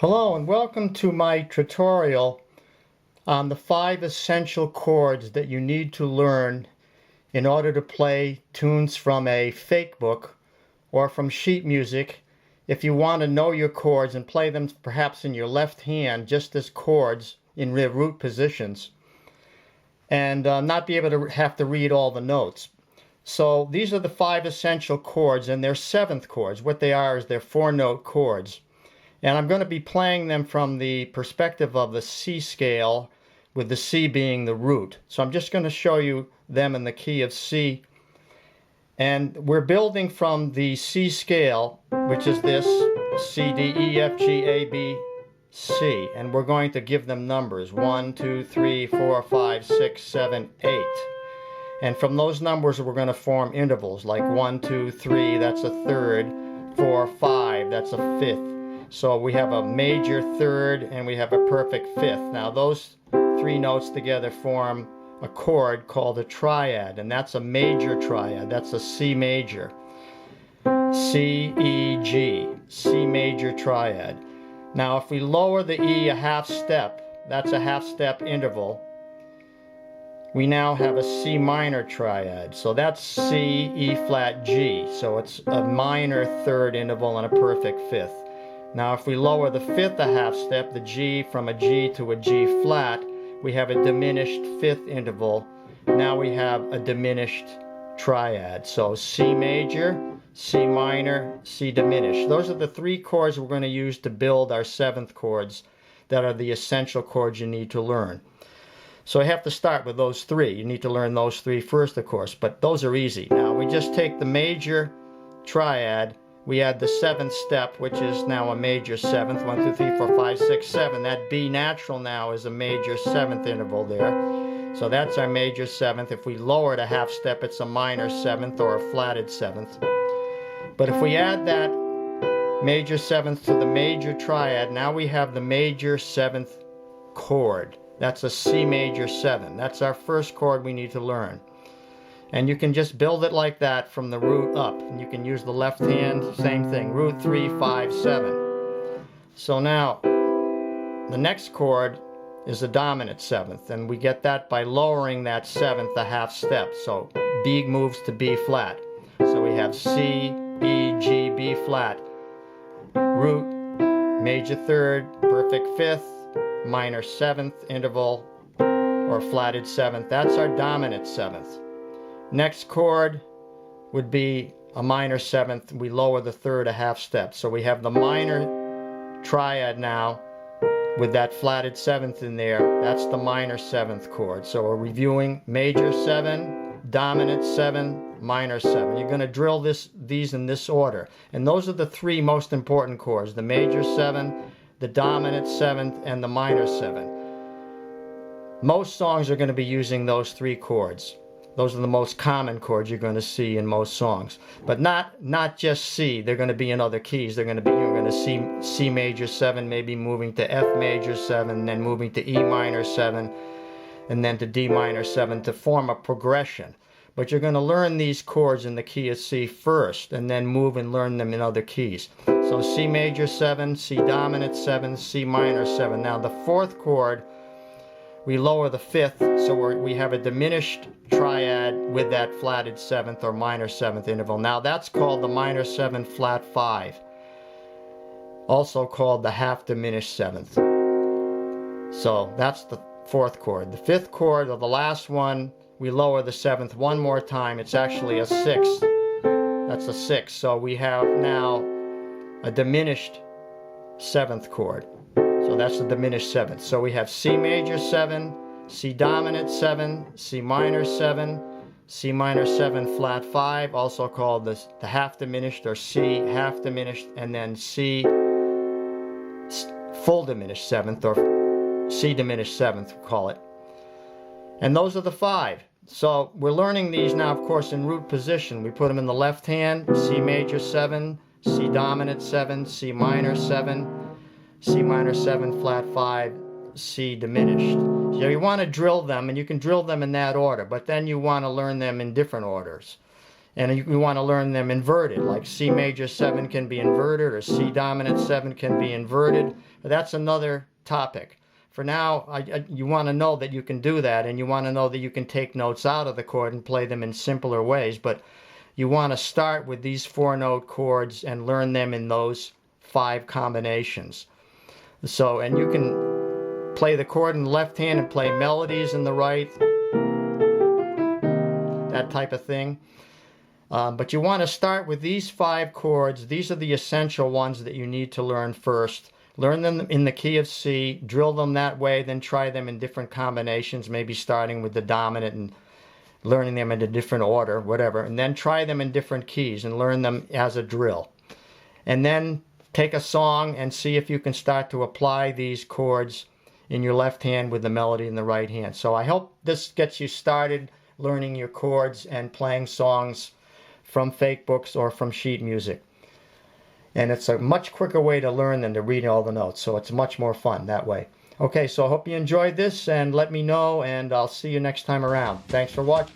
Hello and welcome to my tutorial on the 5 essential chords that you need to learn in order to play tunes from a fake book or from sheet music if you want to know your chords and play them perhaps in your left hand just as chords in their root positions and not be able to have to read all the notes. So these are the 5 essential chords, and they're 7th chords. What they are is they're 4-note chords. And I'm going to be playing them from the perspective of the C scale, with the C being the root. So I'm just going to show you them in the key of C. And we're building from the C scale, which is this C, D, E, F, G, A, B, C. And we're going to give them numbers 1, 2, 3, 4, 5, 6, 7, 8. And from those numbers we're going to form intervals like 1, 2, 3, that's a third, 4, 5, that's a fifth. So we have a major third and we have a perfect fifth. Now those 3 notes together form a chord called a triad, and that's a major triad. That's a C major. C, E, G, C major triad. Now if we lower the E a half step, that's a half step interval, we now have a C minor triad. So that's C, E flat, G. So it's a minor third interval and a perfect fifth. Now if we lower the fifth a half step, the G, from a G to a G flat, we have a diminished fifth interval. Now we have a diminished triad. So C major, C minor, C diminished. Those are the 3 chords we're going to use to build our 7th chords that are the essential chords you need to learn. So I have to start with those 3. You need to learn those 3 first, of course, but those are easy. Now we just take the major triad, we add the 7th step, which is now a major 7th, 1, 2, 3, 4, 5, 6, 7. That B natural now is a major 7th interval there. So that's our major 7th. If we lower it a half step, it's a minor 7th or a flatted 7th. But if we add that major 7th to the major triad, now we have the major 7th chord. That's a C major 7. That's our first chord we need to learn. And you can just build it like that from the root up. And you can use the left hand, same thing, root 3, 5, 7. So now, the next chord is a dominant 7th, and we get that by lowering that 7th a half step. So B moves to B flat. So we have C, E, G, B flat, root, major third, perfect fifth, minor 7th interval, or flatted 7th. That's our dominant 7th. Next chord would be a minor 7th. We lower the third a half step. So we have the minor triad now with that flatted 7th in there. That's the minor 7th chord. So we're reviewing major 7, dominant 7, minor 7. You're going to drill these in this order. And those are the 3 most important chords: the major 7, the dominant 7th, and the minor 7. Most songs are going to be using those 3 chords. Those are the most common chords you're going to see in most songs. But not just C. They're going to be in other keys. You're going to see C major 7, maybe moving to F major 7, then moving to E minor 7, and then to D minor 7 to form a progression. But you're going to learn these chords in the key of C first, and then move and learn them in other keys. So C major 7, C dominant 7, C minor 7. Now the 4th chord, we lower the 5th, so we have a diminished triad with that flatted 7th or minor 7th interval. Now that's called the minor 7 flat 5, also called the half diminished 7th. So that's the 4th chord. The 5th chord, or the last one, we lower the 7th one more time. It's actually a 6th. That's a 6. So we have now a diminished 7th chord. So that's the diminished 7th. So we have C major 7, C dominant 7, C minor 7, C minor 7 flat 5, also called the half diminished or C half diminished, and then C full diminished 7th, or C diminished 7th, we call it. And those are the 5. So we're learning these now, of course, in root position. We put them in the left hand: C major 7, C dominant 7, C minor 7, C minor 7 flat 5, C diminished. So you want to drill them, and you can drill them in that order, but then you want to learn them in different orders. And you want to learn them inverted, like C major 7 can be inverted, or C dominant 7 can be inverted, But that's another topic. For now, you want to know that you can do that, and you want to know that you can take notes out of the chord and play them in simpler ways. But you want to start with these 4-note chords and learn them in those 5 combinations. So, and you can play the chord in the left hand and play melodies in the right, that type of thing. But you want to start with these 5 chords. These are the essential ones that you need to learn first. Learn them in the key of C, drill them that way, then try them in different combinations, maybe starting with the dominant and learning them in a different order, whatever, and then try them in different keys and learn them as a drill. And then take a song and see if you can start to apply these chords in your left hand with the melody in the right hand. So I hope this gets you started learning your chords and playing songs from fake books or from sheet music. And it's a much quicker way to learn than to read all the notes, so it's much more fun that way. Okay, so I hope you enjoyed this, and let me know, and I'll see you next time around. Thanks for watching.